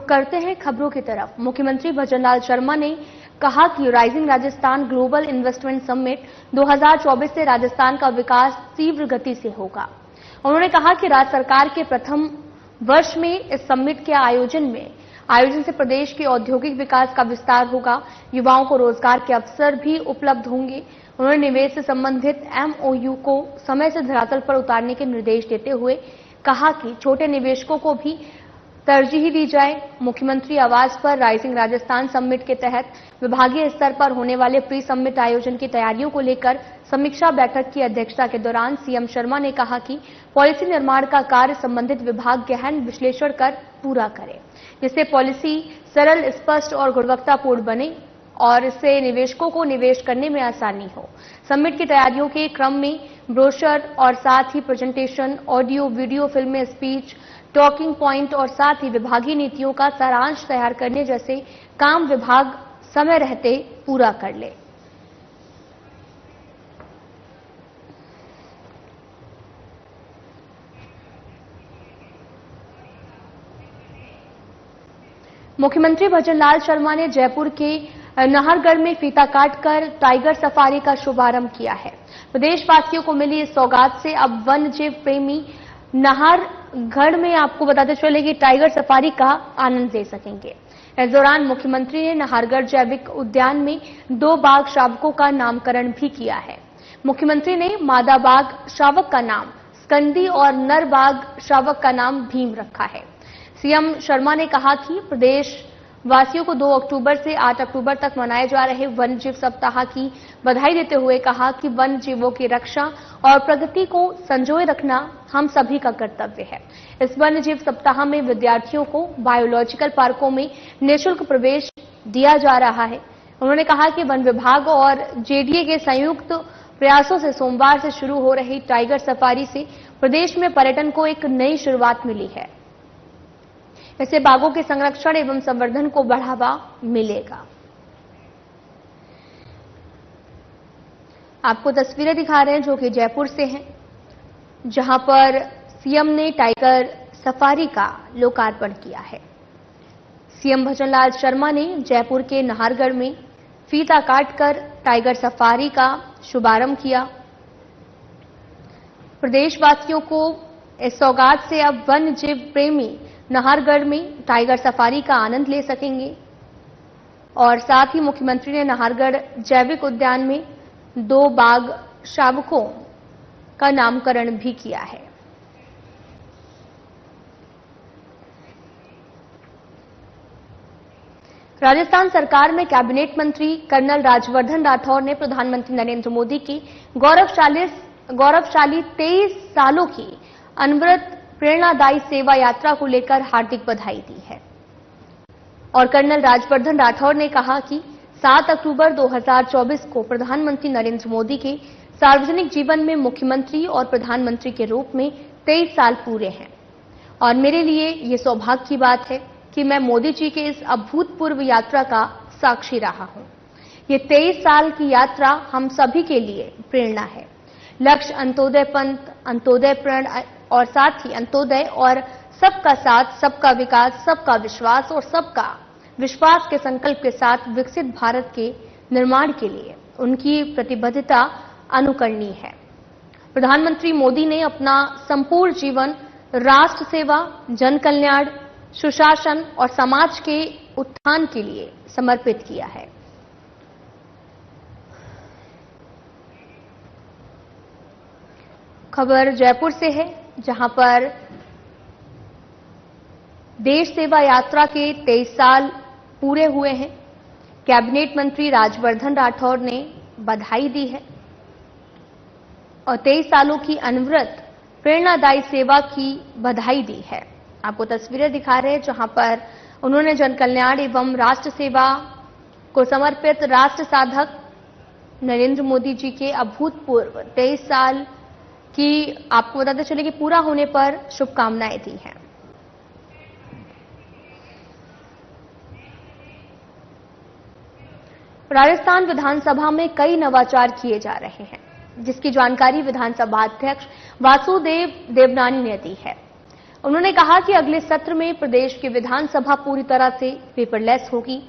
रुक करते हैं खबरों की तरफ। मुख्यमंत्री भजनलाल शर्मा ने कहा कि rising Rajasthan global investment summit 2024 से राजस्थान का विकास तीव्र गति से होगा। उन्होंने कहा कि राज्य सरकार के प्रथम वर्ष में इस समिट के आयोजन से प्रदेश के औद्योगिक विकास का विस्तार होगा, युवाओं को रोजगार के अवसर भी उपलब्ध होंगे। उन्होंने निवेश से संबंधित एमओयू को समय से धरातल पर उतारने के निर्देश देते हुए कहा कि छोटे निवेशकों को भी तरजीह दी जाए। मुख्यमंत्री आवास पर राइजिंग राजस्थान समिट के तहत विभागीय स्तर पर होने वाले प्री समिट आयोजन की तैयारियों को लेकर समीक्षा बैठक की अध्यक्षता के दौरान सीएम शर्मा ने कहा कि पॉलिसी निर्माण का कार्य संबंधित विभाग गहन विश्लेषण कर पूरा करे, जिससे पॉलिसी सरल, स्पष्ट और गुणवत्तापूर्ण बने और इससे निवेशकों को निवेश करने में आसानी हो। समिट की तैयारियों के क्रम में ब्रोशर और साथ ही प्रेजेंटेशन, ऑडियो वीडियो फिल्में, स्पीच, टॉकिंग पॉइंट और साथ ही विभागीय नीतियों का सारांश तैयार करने जैसे काम विभाग समय रहते पूरा कर ले। मुख्यमंत्री भजनलाल शर्मा ने जयपुर के नाहरगढ़ में फीता काटकर टाइगर सफारी का शुभारंभ किया है। प्रदेशवासियों को मिली इस सौगात से अब वन्य जीव प्रेमी नाहरगढ़ में आपको बताते चले कि टाइगर सफारी का आनंद ले सकेंगे। इस दौरान मुख्यमंत्री ने नाहरगढ़ जैविक उद्यान में 2 बाघ शावकों का नामकरण भी किया है। मुख्यमंत्री ने मादा बाघ शावक का नाम स्कंदी और नर बाघ शावक का नाम भीम रखा है। सीएम शर्मा ने कहा कि प्रदेश वासियों को 2 अक्टूबर से 8 अक्टूबर तक मनाए जा रहे वन्य जीव सप्ताह की बधाई देते हुए कहा कि वन्य जीवों की रक्षा और प्रगति को संजोए रखना हम सभी का कर्तव्य है। इस वन्य जीव सप्ताह में विद्यार्थियों को बायोलॉजिकल पार्कों में निःशुल्क प्रवेश दिया जा रहा है। उन्होंने कहा कि वन विभाग और जेडीए के संयुक्त प्रयासों से सोमवार से शुरू हो रही टाइगर सफारी से प्रदेश में पर्यटन को एक नई शुरुआत मिली है। इससे बाघों के संरक्षण एवं संवर्धन को बढ़ावा मिलेगा। आपको तस्वीरें दिखा रहे हैं जो कि जयपुर से हैं, जहां पर सीएम ने टाइगर सफारी का लोकार्पण किया है। सीएम भजनलाल शर्मा ने जयपुर के नाहरगढ़ में फीता काटकर टाइगर सफारी का शुभारंभ किया। प्रदेशवासियों को इस सौगात से अब वन्य जीव प्रेमी नाहरगढ़ में टाइगर सफारी का आनंद ले सकेंगे और साथ ही मुख्यमंत्री ने नाहरगढ़ जैविक उद्यान में 2 बाघ शावकों का नामकरण भी किया है। राजस्थान सरकार में कैबिनेट मंत्री कर्नल राज्यवर्धन राठौर ने प्रधानमंत्री नरेंद्र मोदी की गौरवशाली 23 सालों की अनवरत प्रेरणादायी सेवा यात्रा को लेकर हार्दिक बधाई दी है। और कर्नल राज्यवर्धन राठौर ने कहा कि 7 अक्टूबर 2024 को प्रधानमंत्री नरेंद्र मोदी के सार्वजनिक जीवन में मुख्यमंत्री और प्रधानमंत्री के रूप में 23 साल पूरे हैं और मेरे लिए ये सौभाग्य की बात है कि मैं मोदी जी के इस अभूतपूर्व यात्रा का साक्षी रहा हूं। ये 23 साल की यात्रा हम सभी के लिए प्रेरणा है। लक्ष्य अंत्योदय पंथ, अंत्योदय प्रण और साथ ही अंत्योदय और सबका साथ, सबका विकास, सबका विश्वास और सबका विश्वास के संकल्प के साथ विकसित भारत के निर्माण के लिए उनकी प्रतिबद्धता अनुकरणीय है। प्रधानमंत्री मोदी ने अपना संपूर्ण जीवन राष्ट्र सेवा, जन कल्याण, सुशासन और समाज के उत्थान के लिए समर्पित किया है। खबर जयपुर से है, जहां पर देश सेवा यात्रा के 23 साल पूरे हुए हैं। कैबिनेट मंत्री राज्यवर्धन राठौर ने बधाई दी है और 23 सालों की अनवरत प्रेरणादायी सेवा की बधाई दी है। आपको तस्वीरें दिखा रहे हैं जहां पर उन्होंने जन कल्याण एवं राष्ट्र सेवा को समर्पित राष्ट्र साधक नरेंद्र मोदी जी के अभूतपूर्व 23 साल की आपको बताते चले कि पूरा होने पर शुभकामनाएं दी हैं। राजस्थान विधानसभा में कई नवाचार किए जा रहे हैं, जिसकी जानकारी विधानसभा अध्यक्ष वासुदेव देवनानी ने दी है। उन्होंने कहा कि अगले सत्र में प्रदेश की विधानसभा पूरी तरह से पेपरलेस होगी।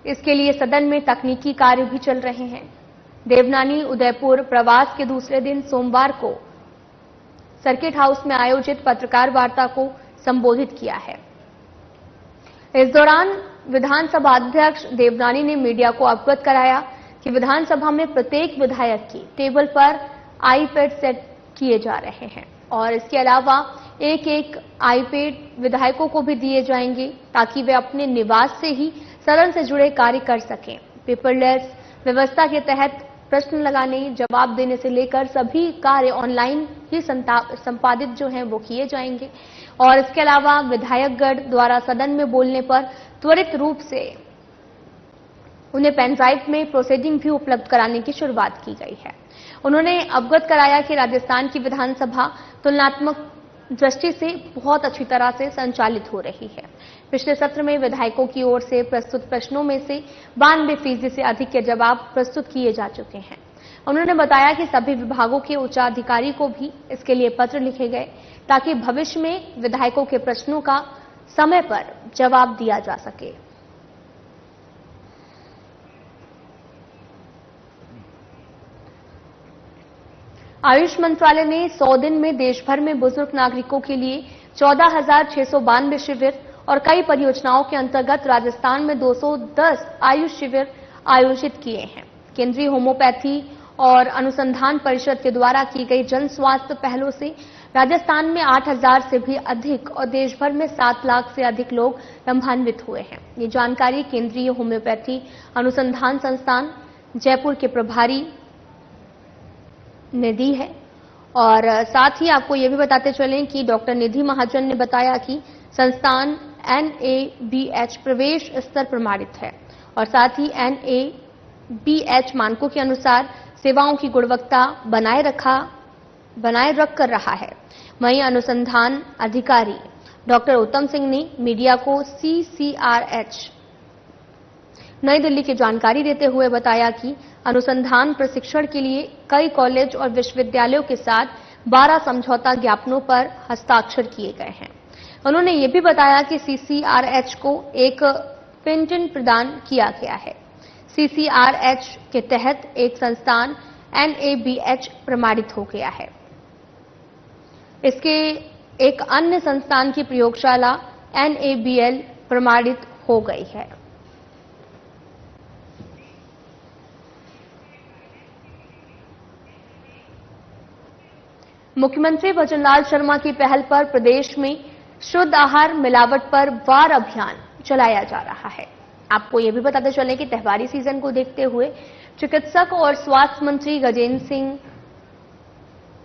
इसके लिए सदन में तकनीकी कार्य भी चल रहे हैं। देवनानी उदयपुर प्रवास के दूसरे दिन सोमवार को सर्किट हाउस में आयोजित पत्रकार वार्ता को संबोधित किया है। इस दौरान विधानसभा अध्यक्ष देवनानी ने मीडिया को अवगत कराया कि विधानसभा में प्रत्येक विधायक की टेबल पर आईपैड सेट किए जा रहे हैं और इसके अलावा एक एक आईपैड विधायकों को भी दिए जाएंगे ताकि वे अपने निवास से ही सदन से जुड़े कार्य कर सकें। पेपरलेस व्यवस्था के तहत प्रश्न लगाने, जवाब देने से लेकर सभी कार्य ऑनलाइन ही संपादित जो हैं वो किए जाएंगे और इसके अलावा विधायकगण द्वारा सदन में बोलने पर त्वरित रूप से उन्हें पेन ड्राइव में प्रोसीडिंग भी उपलब्ध कराने की शुरुआत की गई है। उन्होंने अवगत कराया कि राजस्थान की विधानसभा तुलनात्मक दृष्टि से बहुत अच्छी तरह से संचालित हो रही है। पिछले सत्र में विधायकों की ओर से प्रस्तुत प्रश्नों में से 92% से अधिक के जवाब प्रस्तुत किए जा चुके हैं। उन्होंने बताया कि सभी विभागों के उच्चाधिकारी को भी इसके लिए पत्र लिखे गए ताकि भविष्य में विधायकों के प्रश्नों का समय पर जवाब दिया जा सके। आयुष मंत्रालय ने 100 दिन में देश भर में बुजुर्ग नागरिकों के लिए 14,692 शिविर और कई परियोजनाओं के अंतर्गत राजस्थान में 210 आयुष शिविर आयोजित किए हैं। केंद्रीय होम्योपैथी और अनुसंधान परिषद के द्वारा की गई जन स्वास्थ्य पहलों से राजस्थान में 8,000 से भी अधिक और देश भर में 7 लाख से अधिक लोग लाभान्वित हुए हैं। ये जानकारी केंद्रीय होम्योपैथी अनुसंधान संस्थान जयपुर के प्रभारी ने दी है और साथ ही आपको ये भी बताते चलें कि डॉक्टर निधि महाजन ने बताया कि संस्थान NABH प्रवेश स्तर प्रमाणित है और साथ ही NABH मानकों के अनुसार सेवाओं की गुणवत्ता बनाए रख कर रहा है। वहीं अनुसंधान अधिकारी डॉक्टर उत्तम सिंह ने मीडिया को CCRH नई दिल्ली की जानकारी देते हुए बताया कि अनुसंधान प्रशिक्षण के लिए कई कॉलेज और विश्वविद्यालयों के साथ 12 समझौता ज्ञापनों पर हस्ताक्षर किए गए हैं। उन्होंने ये भी बताया कि CCRH को एक पेटेंट प्रदान किया गया है। CCRH के तहत एक संस्थान NABH प्रमाणित हो गया है। इसके एक अन्य संस्थान की प्रयोगशाला NABL प्रमाणित हो गई है। मुख्यमंत्री भजनलाल शर्मा की पहल पर प्रदेश में शुद्ध आहार मिलावट पर वार अभियान चलाया जा रहा है। आपको यह भी बताते चलें कि त्योहारी सीजन को देखते हुए चिकित्सक और स्वास्थ्य मंत्री गजेंद्र सिंह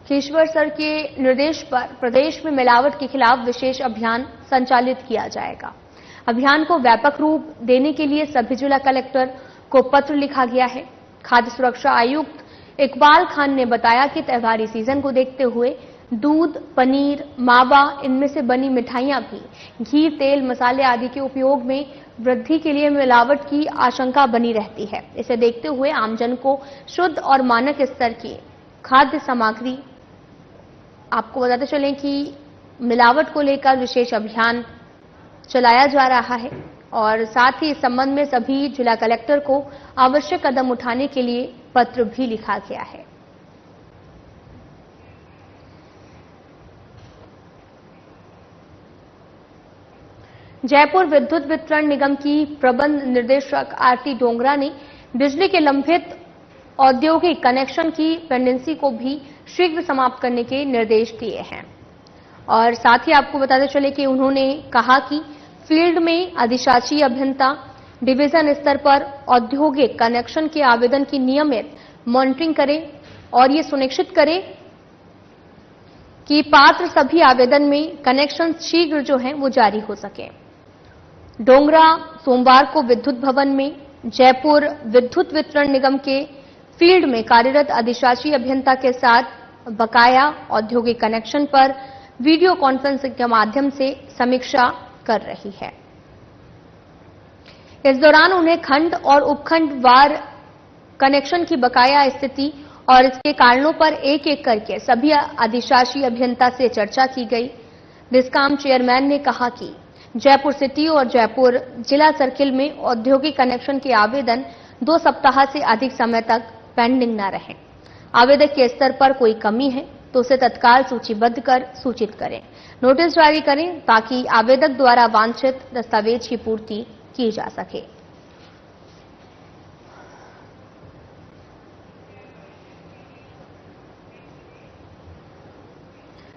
केशवर सर के निर्देश पर प्रदेश में मिलावट के खिलाफ विशेष अभियान संचालित किया जाएगा। अभियान को व्यापक रूप देने के लिए सभी जिला कलेक्टर को पत्र लिखा गया है। खाद्य सुरक्षा आयुक्त इकबाल खान ने बताया कि त्योहारी सीजन को देखते हुए दूध, पनीर, मावा, इनमें से बनी मिठाइयां भी घी, तेल, मसाले आदि के उपयोग में वृद्धि के लिए मिलावट की आशंका बनी रहती है। इसे देखते हुए आमजन को शुद्ध और मानक स्तर की खाद्य सामग्री, आपको बताते चलें कि मिलावट को लेकर विशेष अभियान चलाया जा रहा है और साथ ही इस संबंध में सभी जिला कलेक्टर को आवश्यक कदम उठाने के लिए पत्र भी लिखा गया है। जयपुर विद्युत वितरण निगम की प्रबंध निर्देशक आरती डोंगरा ने बिजली के लंबित औद्योगिक कनेक्शन की पेंडेंसी को भी शीघ्र समाप्त करने के निर्देश दिए हैं और साथ ही आपको बताते चले कि उन्होंने कहा कि फील्ड में अधिशासी अभियंता डिवीजन स्तर पर औद्योगिक कनेक्शन के आवेदन की नियमित मॉनिटरिंग करें और ये सुनिश्चित करें कि पात्र सभी आवेदन में कनेक्शन शीघ्र जो है वो जारी हो सके। डोंगरा सोमवार को विद्युत भवन में जयपुर विद्युत वितरण निगम के फील्ड में कार्यरत अधिशासी अभियंता के साथ बकाया औद्योगिक कनेक्शन पर वीडियो कॉन्फ्रेंसिंग के माध्यम से समीक्षा कर रही है। इस दौरान उन्हें खंड और उपखंड वार कनेक्शन की बकाया स्थिति और इसके कारणों पर एक एक करके सभी अधिशासी अभियंता से चर्चा की गई। डिस्काम चेयरमैन ने कहा कि जयपुर सिटी और जयपुर जिला सर्किल में औद्योगिक कनेक्शन के आवेदन 2 सप्ताह से अधिक समय तक पेंडिंग न रहें। आवेदक के स्तर पर कोई कमी है तो उसे तत्काल सूचीबद्ध कर सूचित करें, नोटिस जारी करें ताकि आवेदक द्वारा वांछित दस्तावेज की पूर्ति की जा सके।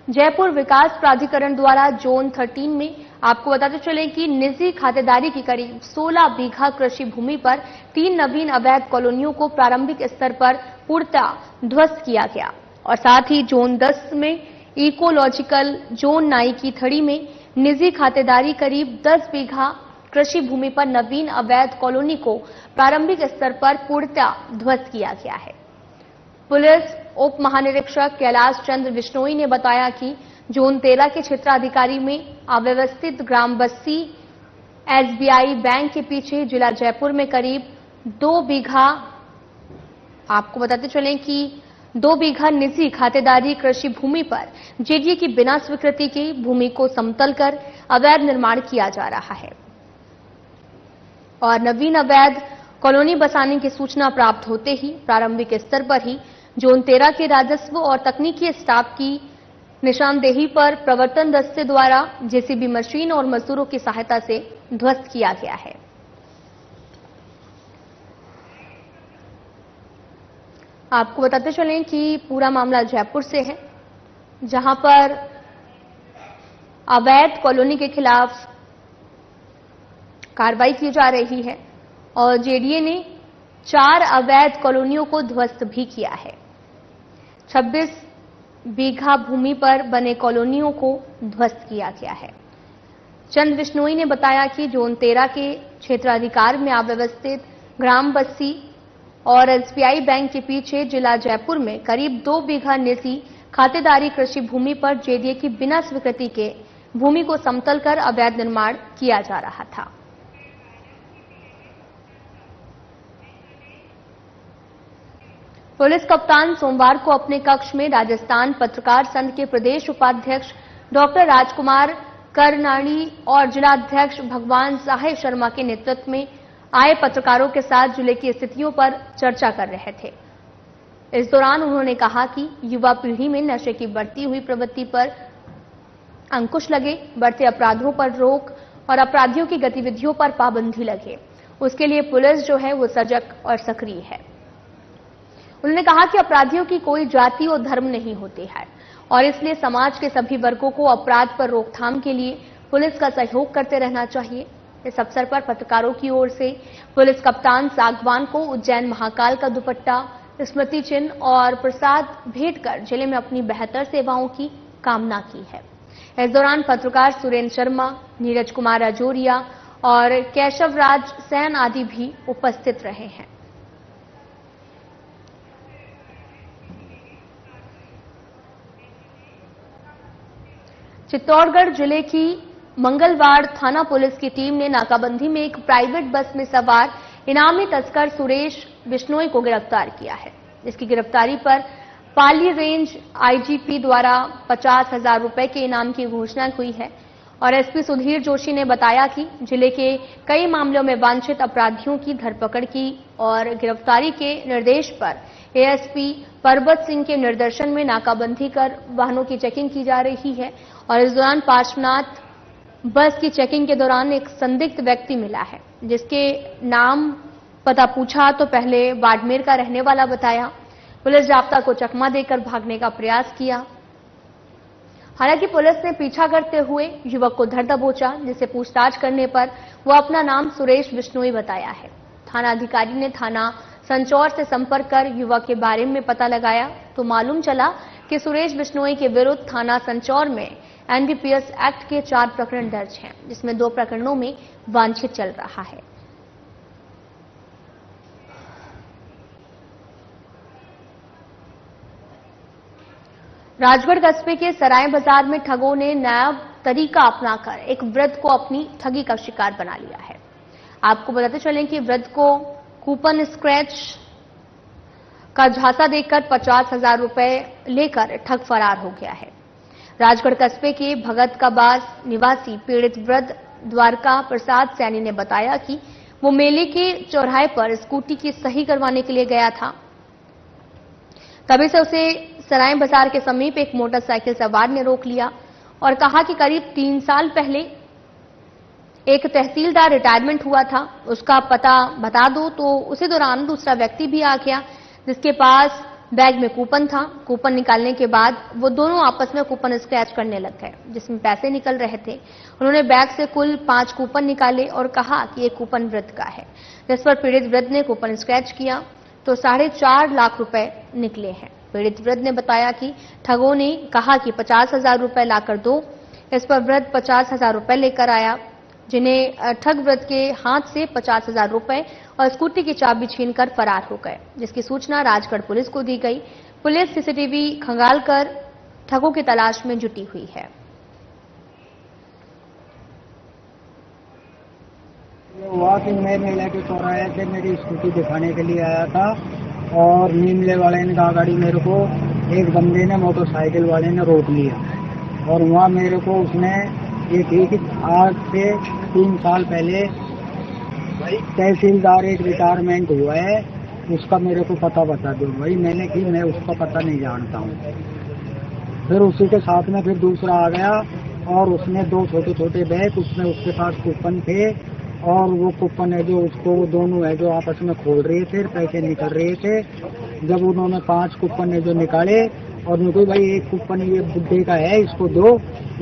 जयपुर विकास प्राधिकरण द्वारा जोन 13 में आपको बताते चले कि निजी खातेदारी की करीब 16 बीघा कृषि भूमि पर 3 नवीन अवैध कॉलोनियों को प्रारंभिक स्तर पर पूर्णतः ध्वस्त किया गया और साथ ही जोन 10 में इकोलॉजिकल जोन 9 की थड़ी में निजी खातेदारी करीब 10 बीघा कृषि भूमि पर नवीन अवैध कॉलोनी को प्रारंभिक स्तर पर पूर्णतः ध्वस्त किया गया है। पुलिस उप महानिरीक्षक कैलाश चंद्र बिश्नोई ने बताया कि जोन 13 के क्षेत्राधिकारी में अव्यवस्थित ग्राम बस्ती एसबीआई बैंक के पीछे जिला जयपुर में करीब 2 बीघा, आपको बताते चलें कि 2 बीघा निजी खातेदारी कृषि भूमि पर जेडीए की बिना स्वीकृति की भूमि को समतल कर अवैध निर्माण किया जा रहा है और नवीन अवैध कॉलोनी बसाने की सूचना प्राप्त होते ही प्रारंभिक स्तर पर ही जोन 13 के राजस्व और तकनीकी स्टाफ की निशानदेही पर प्रवर्तन दस्ते द्वारा जेसीबी मशीन और मजदूरों की सहायता से ध्वस्त किया गया है। आपको बताते चलें कि पूरा मामला जयपुर से है, जहां पर अवैध कॉलोनी के खिलाफ कार्रवाई की जा रही है और जेडीए ने 4 अवैध कॉलोनियों को ध्वस्त भी किया है। 26 बीघा भूमि पर बने कॉलोनियों को ध्वस्त किया गया है। चंद्र बिश्नोई ने बताया कि जोन 13 के क्षेत्राधिकार में अव्यवस्थित ग्राम बस्ती और एसबीआई बैंक के पीछे जिला जयपुर में करीब 2 बीघा निजी खातेदारी कृषि भूमि पर जेडीए की बिना स्वीकृति के भूमि को समतल कर अवैध निर्माण किया जा रहा था। पुलिस कप्तान सोमवार को अपने कक्ष में राजस्थान पत्रकार संघ के प्रदेश उपाध्यक्ष डॉक्टर राजकुमार करनाणी और जिलाध्यक्ष भगवान साहेब शर्मा के नेतृत्व में आए पत्रकारों के साथ जिले की स्थितियों पर चर्चा कर रहे थे। इस दौरान उन्होंने कहा कि युवा पीढ़ी में नशे की बढ़ती हुई प्रवृत्ति पर अंकुश लगे, बढ़ते अपराधों पर रोक और अपराधियों की गतिविधियों पर पाबंदी लगे, उसके लिए पुलिस जो है वो सजग और सक्रिय है। उन्होंने कहा कि अपराधियों की कोई जाति और धर्म नहीं होती है और इसलिए समाज के सभी वर्गों को अपराध पर रोकथाम के लिए पुलिस का सहयोग करते रहना चाहिए। इस अवसर पर पत्रकारों की ओर से पुलिस कप्तान सागवान को उज्जैन महाकाल का दुपट्टा, स्मृति चिन्ह और प्रसाद भेंट कर जिले में अपनी बेहतर सेवाओं की कामना की है। इस दौरान पत्रकार सुरेंद्र शर्मा, नीरज कुमार राजौरिया और केशव राज सैन आदि भी उपस्थित रहे हैं। चित्तौड़गढ़ जिले की मंगलवार थाना पुलिस की टीम ने नाकाबंदी में एक प्राइवेट बस में सवार इनामी तस्कर सुरेश बिश्नोई को गिरफ्तार किया है। इसकी गिरफ्तारी पर पाली रेंज आईजीपी द्वारा 50,000 रुपए के इनाम की घोषणा हुई है और एसपी सुधीर जोशी ने बताया कि जिले के कई मामलों में वांछित अपराधियों की धरपकड़ की और गिरफ्तारी के निर्देश पर एएसपी परबत सिंह के निर्देशन में नाकाबंदी कर वाहनों की चेकिंग की जा रही है और इस दौरान पार्श्वनाथ बस की चेकिंग के दौरान एक संदिग्ध व्यक्ति मिला है, जिसके नाम पता पूछा तो पहले बाड़मेर का रहने वाला बताया। पुलिस जाब्ता को चकमा देकर भागने का प्रयास किया। हालांकि पुलिस ने पीछा करते हुए युवक को धर दबोचा, जिसे पूछताछ करने पर वो अपना नाम सुरेश बिश्नोई बताया है। थाना अधिकारी ने थाना संचौर से संपर्क कर युवक के बारे में पता लगाया तो मालूम चला कि सुरेश बिश्नोई के विरुद्ध थाना संचौर में एनडीपीएस एक्ट के 4 प्रकरण दर्ज हैं, जिसमें 2 प्रकरणों में वांछित चल रहा है। राजगढ़ कस्बे के सराय बाजार में ठगों ने नया तरीका अपनाकर एक वृद्ध को अपनी ठगी का शिकार बना लिया है। आपको बताते चलें कि वृद्ध को कूपन स्क्रैच का झांसा देकर 50,000 रुपए लेकर ठग फरार हो गया है। राजगढ़ कस्बे के भगतकाबास निवासी पीड़ित वृद्ध द्वारका प्रसाद सैनी ने बताया कि वो मेले के चौराहे पर स्कूटी की सही करवाने के लिए गया था। तभी से उसे सराय बाजार के समीप एक मोटरसाइकिल सवार ने रोक लिया और कहा कि करीब 3 साल पहले एक तहसीलदार रिटायरमेंट हुआ था, उसका पता बता दो। तो उसी दौरान दूसरा व्यक्ति भी आ गया जिसके पास बैग में कूपन था। कूपन निकालने के बाद वो दोनों आपस में कूपन स्क्रैच करने लग गए जिसमें पैसे निकल रहे थे। उन्होंने बैग से कुल 5 कूपन निकाले और कहा कि ये कूपन वृद्ध का है, जिस पर पीड़ित वृद्ध ने कूपन स्क्रैच किया तो 4.5 लाख रुपए निकले हैं। पीड़ित वृद्ध ने बताया कि ठगों ने कहा कि 50,000 रुपए लाकर दो। इस पर वृद्ध 50,000 रुपए लेकर आया, जिन्हें ठग वृद्ध के हाथ से 50,000 रुपए और स्कूटी की चाबी छीनकर फरार हो गए, जिसकी सूचना राजगढ़ पुलिस को दी गई। पुलिस सीसीटीवी खंगालकर ठगों की तलाश में जुटी हुई है। हुआ कि मैं मेले के चौराहे से मेरी स्कूटी दिखाने के लिए आया था और नीमले वाले ने गाड़ी मेरे को एक बंदे ने मोटरसाइकिल वाले ने रोक लिया और वहाँ मेरे को उसने ये थी कि आज से 3 साल पहले तहसीलदार एक रिटायरमेंट हुआ है, उसका मेरे को पता बता दो। भाई मैंने कि मैं उसका पता नहीं जानता हूँ। फिर उसी के साथ में फिर दूसरा आ गया और उसने 2 छोटे छोटे बैग, उसमें उसके पास कूपन थे और वो कूपन है जो उसको वो दोनों है जो आपस में खोल रहे थे, पैसे निकल रहे थे। जब उन्होंने 5 कूपन है जो निकाले और उनको भाई एक कूपन ये बुड्ढे का है, इसको दो,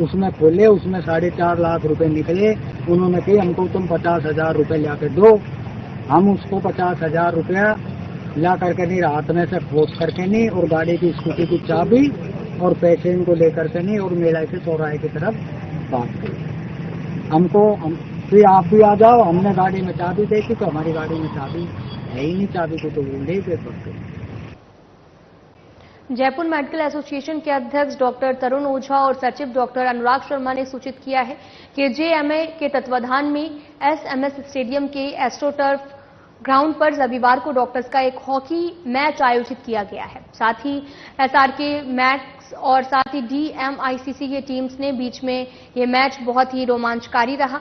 उसमें खोले, उसमें 4.5 लाख रुपए निकले। उन्होंने कही हमको तुम 50,000 रुपए ला के दो। हम उसको 50,000 रुपया ला करके नहीं, रात में से फोर्स करके नहीं और गाड़ी की स्कूटी की चाबी और पैसे इनको लेकर के नहीं और मेला के चौराहे की तरफ बात गई। हमको फिर आप भी आ जाओ, हमने गाड़ी में चाबी देखी तो हमारी गाड़ी में चाबी है ही नहीं, चाबी को तो ले गए पड़ते। जयपुर मेडिकल एसोसिएशन के अध्यक्ष डॉक्टर तरुण ओझा और सचिव डॉक्टर अनुराग शर्मा ने सूचित किया है कि जेएमए के तत्वाधान में एसएमएस स्टेडियम के एस्ट्रोटर्फ ग्राउंड पर रविवार को डॉक्टर्स का एक हॉकी मैच आयोजित किया गया है। साथ ही एसआरके मैक्स और साथ ही डीएमआईसीसी के टीम्स ने बीच में ये मैच बहुत ही रोमांचकारी रहा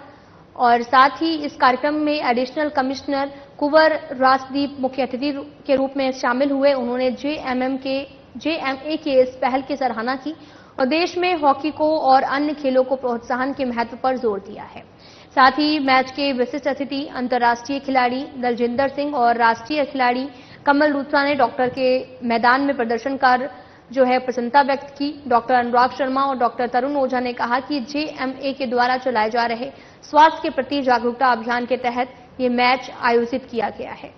और साथ ही इस कार्यक्रम में एडिशनल कमिश्नर कुंवर राजदीप मुख्य अतिथि के रूप में शामिल हुए। उन्होंने जेएमए के इस पहल की सराहना की और देश में हॉकी को और अन्य खेलों को प्रोत्साहन के महत्व पर जोर दिया है। साथ ही मैच के विशिष्ट अतिथि अंतर्राष्ट्रीय खिलाड़ी दलजिंदर सिंह और राष्ट्रीय खिलाड़ी कमल लूथरा ने डॉक्टर के मैदान में प्रदर्शन कर जो है प्रसन्नता व्यक्त की। डॉक्टर अनुराग शर्मा और डॉक्टर तरुण ओझा ने कहा कि जेएमए के द्वारा चलाए जा रहे स्वास्थ्य के प्रति जागरूकता अभियान के तहत ये मैच आयोजित किया गया है।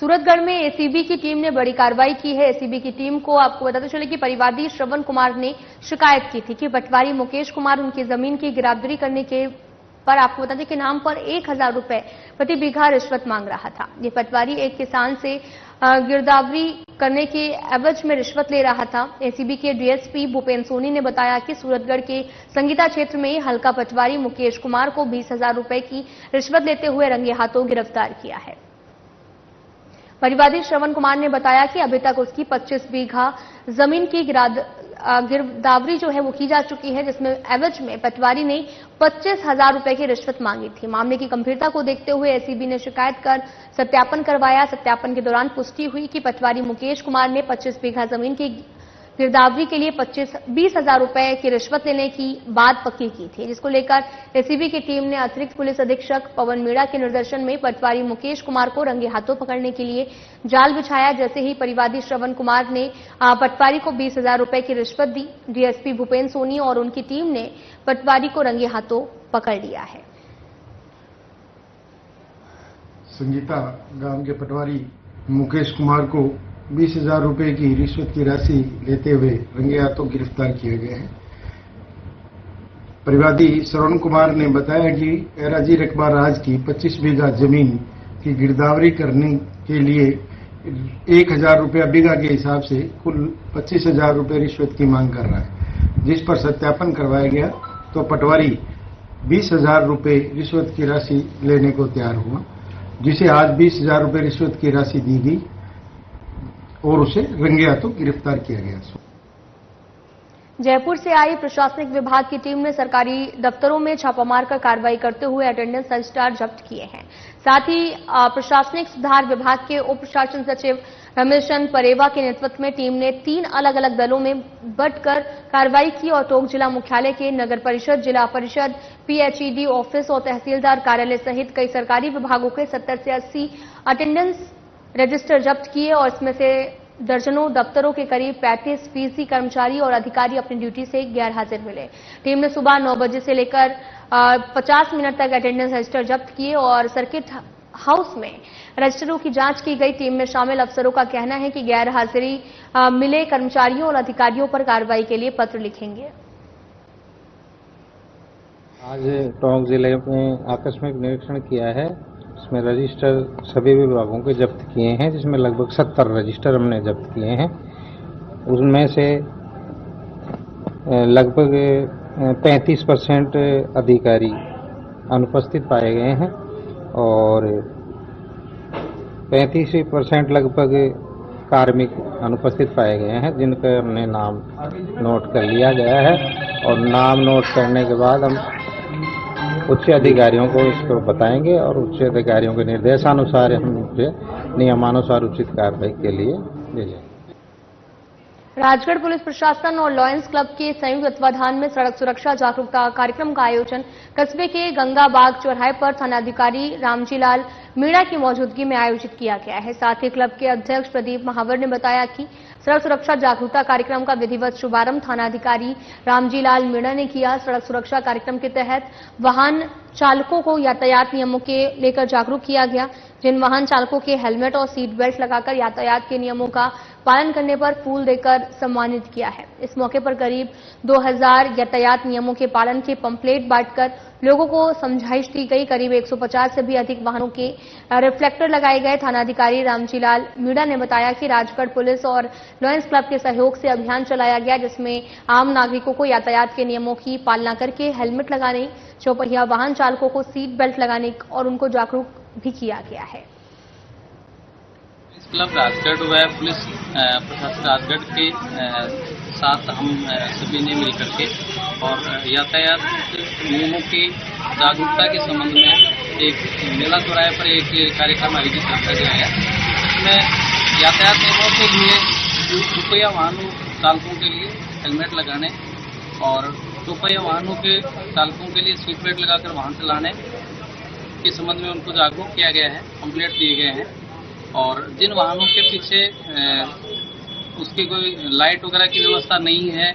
सूरतगढ़ में एसीबी की टीम ने बड़ी कार्रवाई की है। एसीबी की टीम को आपको बताते चले कि परिवादी श्रवण कुमार ने शिकायत की थी कि पटवारी मुकेश कुमार उनकी जमीन की गिरदावरी करने के पर आपको बता दें कि नाम पर 1,000 रुपए प्रति बीघा रिश्वत मांग रहा था। ये पटवारी एक किसान से गिरदावरी करने के एवज में रिश्वत ले रहा था। एसीबी के डीएसपी भूपेन्द्र सोनी ने बताया कि सूरतगढ़ के संगीता क्षेत्र में हल्का पटवारी मुकेश कुमार को 20,000 रुपए की रिश्वत लेते हुए रंगे हाथों गिरफ्तार किया है। परिवादी श्रवण कुमार ने बताया कि अभी तक उसकी 25 बीघा जमीन की गिरदावरी जो है वो की जा चुकी है, जिसमें एवज में पटवारी ने 25,000 रुपए की रिश्वत मांगी थी। मामले की गंभीरता को देखते हुए एसीबी ने शिकायत कर सत्यापन करवाया। सत्यापन के दौरान पुष्टि हुई कि पटवारी मुकेश कुमार ने 25 बीघा जमीन की गिरदावरी के लिए 20,000 रुपए की रिश्वत लेने की बात पक्की की थी, जिसको लेकर एसीबी की टीम ने अतिरिक्त पुलिस अधीक्षक पवन मीणा के निर्देशन में पटवारी मुकेश कुमार को रंगे हाथों पकड़ने के लिए जाल बिछाया। जैसे ही परिवादी श्रवण कुमार ने पटवारी को 20,000 रुपए की रिश्वत दी, डीएसपी भूपेन्द्र सोनी और उनकी टीम ने पटवारी को रंगे हाथों पकड़ लिया है। संगीता गांव के पटवारी मुकेश कुमार को 20,000 रुपए की रिश्वत की राशि लेते हुए रंगे हाथों गिरफ्तार किए गए हैं। परिवादी श्रवण कुमार ने बताया कि एराजी रकबा राज की 25 बीघा जमीन की गिरदावरी करने के लिए 1,000 रुपया बीघा के हिसाब से कुल 25,000 रुपए रिश्वत की मांग कर रहा है, जिस पर सत्यापन करवाया गया तो पटवारी 20,000 रुपए रिश्वत की राशि लेने को तैयार हुआ। जिसे आज 20,000 रुपये रिश्वत की राशि दी गई और उसे रंगे हाथों गिरफ्तार किया गया। जयपुर से आई प्रशासनिक विभाग की टीम ने सरकारी दफ्तरों में छापामार कर कार्रवाई करते हुए अटेंडेंस रजिस्टर जब्त किए हैं। साथ ही प्रशासनिक सुधार विभाग के उप शासन सचिव रमेश चंद्र परेवा के नेतृत्व में टीम ने 3 अलग-अलग दलों में बंटकर कार्रवाई की और टोंक जिला मुख्यालय के नगर परिषद, जिला परिषद, पीएचईडी ऑफिस और तहसीलदार कार्यालय सहित कई सरकारी विभागों के 70 से 80 अटेंडेंस रजिस्टर जब्त किए और इसमें से दर्जनों दफ्तरों के करीब 35% कर्मचारी और अधिकारी अपनी ड्यूटी से गैर हाजिर मिले। टीम ने सुबह 9 बजे से लेकर 50 मिनट तक अटेंडेंस रजिस्टर जब्त किए और सर्किट हाउस में रजिस्टरों की जांच की गई। टीम में शामिल अफसरों का कहना है कि गैर हाजिरी मिले कर्मचारियों और अधिकारियों पर कार्रवाई के लिए पत्र लिखेंगे। आज टोंक जिले में आकस्मिक निरीक्षण किया है। इसमें रजिस्टर सभी विभागों के जब्त किए हैं, जिसमें लगभग 70 रजिस्टर हमने जब्त किए हैं। उनमें से लगभग 35% अधिकारी अनुपस्थित पाए गए हैं और 35% लगभग कार्मिक अनुपस्थित पाए गए हैं, जिनका हमने नाम नोट कर लिया गया है और नाम नोट करने के बाद हम उच्च अधिकारियों को इसको बताएंगे और उच्च अधिकारियों के निर्देशानुसार हम नियमानुसार उचित कार्रवाई के लिए भेजेंगे। राजगढ़ पुलिस प्रशासन और लॉयंस क्लब के संयुक्त तत्वाधान में सड़क सुरक्षा जागरूकता कार्यक्रम का आयोजन कस्बे के गंगाबाग चौराहे पर थानाधिकारी रामजीलाल मीणा की मौजूदगी में आयोजित किया गया है। साथ ही क्लब के अध्यक्ष प्रदीप महावर ने बताया कि सड़क सुरक्षा जागरूकता कार्यक्रम का विधिवत शुभारंभ थानाधिकारी रामजीलाल मीणा ने किया। सड़क सुरक्षा कार्यक्रम के तहत वाहन चालकों को यातायात नियमों के लेकर जागरूक किया गया। जिन वाहन चालकों के हेलमेट और सीट बेल्ट लगाकर यातायात के नियमों का पालन करने पर फूल देकर सम्मानित किया है। इस मौके पर करीब 2000 यातायात नियमों के पालन के पंपलेट बांटकर लोगों को समझाइश दी गई। करीब 150 से भी अधिक वाहनों के रिफ्लेक्टर लगाए गए। थानाधिकारी रामजीलाल मीणा ने बताया कि राजगढ़ पुलिस और लॉयंस क्लब के सहयोग से अभियान चलाया गया, जिसमें आम नागरिकों को यातायात के नियमों की पालना करके हेलमेट लगाने, चौपहिया वाहन चालकों को सीट बेल्ट लगाने और उनको जागरूक भी किया गया है। क्लब राजगढ़ व पुलिस प्रशासन राजगढ़ के साथ हम सभी ने मिलकर के और यातायात नियमों की जागरूकता के संबंध में एक मेला चौराहे पर एक कार्यक्रम आयोजित रखा गया है। इसमें यातायात नियमों के लिए दुपहिया वाहनों चालकों के लिए हेलमेट लगाने और दोपहिया वाहनों के चालकों के लिए सीट बेल्ट लगाकर वाहन चलाने के संबंध में उनको जागरूक किया गया है। पंपलेट दिए गए हैं और जिन वाहनों के पीछे उसकी कोई लाइट वगैरह की व्यवस्था नहीं है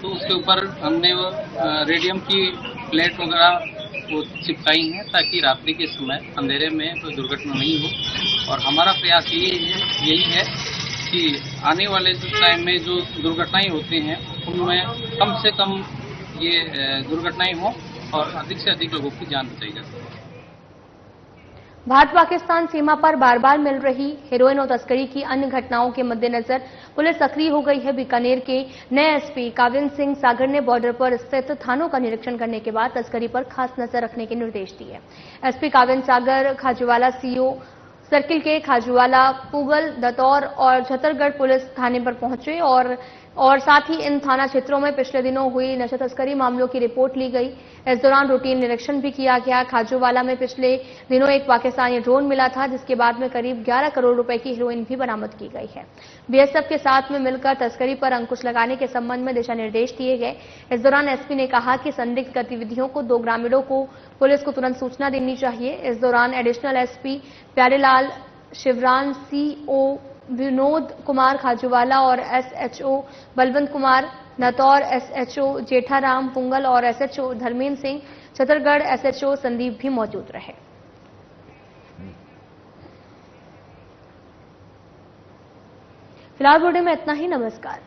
तो उसके ऊपर हमने वो रेडियम की प्लेट वगैरह वो चिपकाई हैं ताकि रात्रि के समय अंधेरे में कोई दुर्घटना नहीं हो। और हमारा प्रयास यही है कि आने वाले टाइम में जो दुर्घटनाएं होती हैं उनमें कम से कम ये दुर्घटनाएं हों और अधिक से अधिक लोगों की जान बचाई जा सके। भारत पाकिस्तान सीमा पर बार बार मिल रही हेरोइन और तस्करी की अन्य घटनाओं के मद्देनजर पुलिस सक्रिय हो गई है। बीकानेर के नए एसपी काविंद सिंह सागर ने बॉर्डर पर स्थित थानों का निरीक्षण करने के बाद तस्करी पर खास नजर रखने के निर्देश दिए। एसपी काविंद सागर खाजूवाला सीओ सर्किल के खाजूवाला, पुगल, दतौर और छतरगढ़ पुलिस थाने पर पहुंचे और साथ ही इन थाना क्षेत्रों में पिछले दिनों हुई नशा तस्करी मामलों की रिपोर्ट ली गई। इस दौरान रूटीन निरीक्षण भी किया गया। खाजूवाला में पिछले दिनों एक पाकिस्तानी ड्रोन मिला था, जिसके बाद में करीब 11 करोड़ रुपए की हेरोइन भी बरामद की गई है। बीएसएफ के साथ में मिलकर तस्करी पर अंकुश लगाने के संबंध में दिशा निर्देश दिए गए। इस दौरान एसपी ने कहा कि संदिग्ध गतिविधियों को 2 ग्रामीणों को पुलिस को तुरंत सूचना देनी चाहिए। इस दौरान additional SP Pyarelal Shivran, CO Vinod Kumar Khajuwala और एसएचओ बलवंत कुमार, नतौर एसएचओ जेठाराम पुंगल और एसएचओ धर्मेंद्र सिंह, छतरगढ़ एसएचओ संदीप भी मौजूद रहे। फिलहाल बुलेटिन में इतना ही। नमस्कार।